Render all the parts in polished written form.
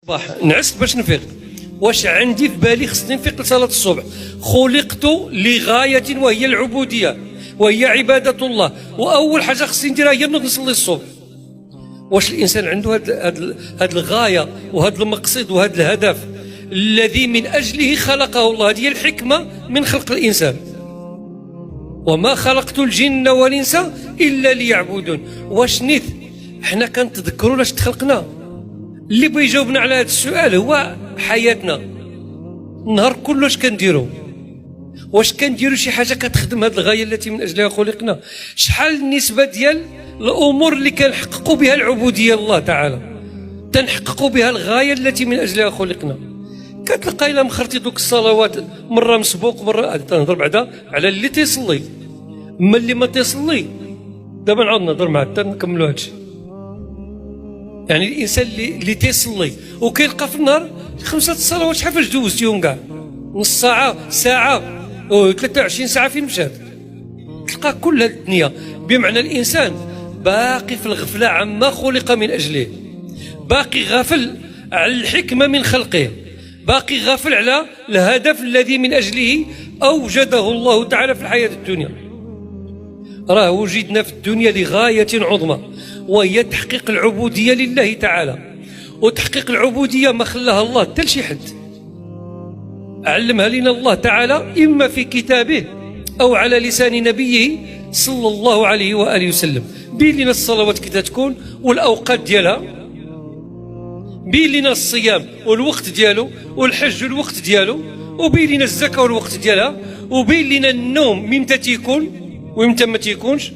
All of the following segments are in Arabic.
الصباح نعست باش نفيق. واش عندي في بالي خصني نفيق لصلاة الصبح؟ خلقت لغاية وهي العبودية وهي عبادة الله، وأول حاجة خصني نديرها هي نصلي الصبح. واش الإنسان عنده هاد الغاية وهذا المقصد وهذا الهدف الذي من أجله خلقه الله؟ هذه هي الحكمة من خلق الإنسان. وما خلقت الجن والإنس إلا ليعبدون. واش نيت حنا كنتذكروا لاش تخلقنا؟ اللي بغى يجاوبنا على هذا السؤال هو حياتنا. النهار كله اش كنديروا؟ واش كنديروا شي حاجه كتخدم هذه الغايه التي من اجلها خلقنا؟ شحال النسبه ديال الامور اللي كنحققوا بها العبوديه لله تعالى، تنحققوا بها الغايه التي من اجلها خلقنا؟ كتلقى الا مخرتي دوك الصلوات مره مسبوق مره، تنهضر بعدا على اللي تيصلي. اما اللي ما تيصلي دابا نعاود نهضر معاه حتى نكملوا هادشي. يعني الانسان اللي تيصلي وكيلقى في النهار 5 صلوات، شحال فاش دوزتيهم كاع؟ نص ساعه، ساعه، و 23 ساعه فين مشات؟ تلقى كل هذه الدنيا. بمعنى الانسان باقي في الغفله عما خلق من اجله، باقي غافل على الحكمه من خلقه، باقي غافل على الهدف الذي من اجله اوجده الله تعالى في الحياه الدنيا. راه وجدنا في الدنيا لغايه عظمى وهي تحقيق العبوديه لله تعالى. وتحقيق العبوديه ما خلاها الله حتى لشي حد، علمها لنا الله تعالى اما في كتابه او على لسان نبيه صلى الله عليه واله وسلم. بين لنا الصلوات كي تكون والاوقات ديالها، بين لنا الصيام والوقت ديالو، والحج والوقت ديالو، وبين لنا الزكاه والوقت ديالها، وبين لنا النوم متى تيكون ومتى ما تيكونش.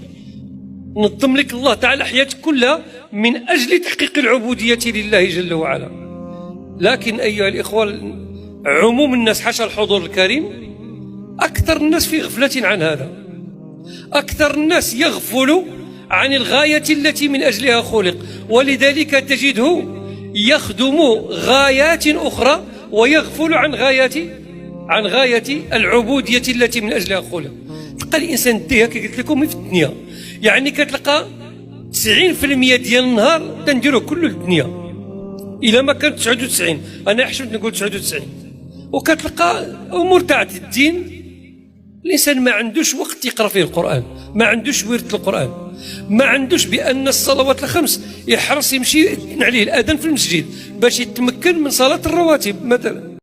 نظم لك الله تعالى حياتك كلها من اجل تحقيق العبوديه لله جل وعلا. لكن ايها الاخوه، عموم الناس حاشا الحضور الكريم، اكثر الناس في غفله عن هذا. اكثر الناس يغفل عن الغايه التي من اجلها خلق، ولذلك تجده يخدم غايات اخرى ويغفل عن غايه العبوديه التي من اجلها خلق. تلقى الانسان ديها كي قلت لكم في الدنيا، يعني كتلقى 90% ديال النهار تنديروه كله للدنيا. الا ما كانت 99، انا حشمت نقول 99. وكتلقى امور تاع الدين الانسان ما عندوش وقت يقرا فيه القران، ما عندوش ورد القران، ما عندوش بان الصلوات الخمس يحرص يمشي عليه الاذان في المسجد باش يتمكن من صلاه الرواتب مثلا.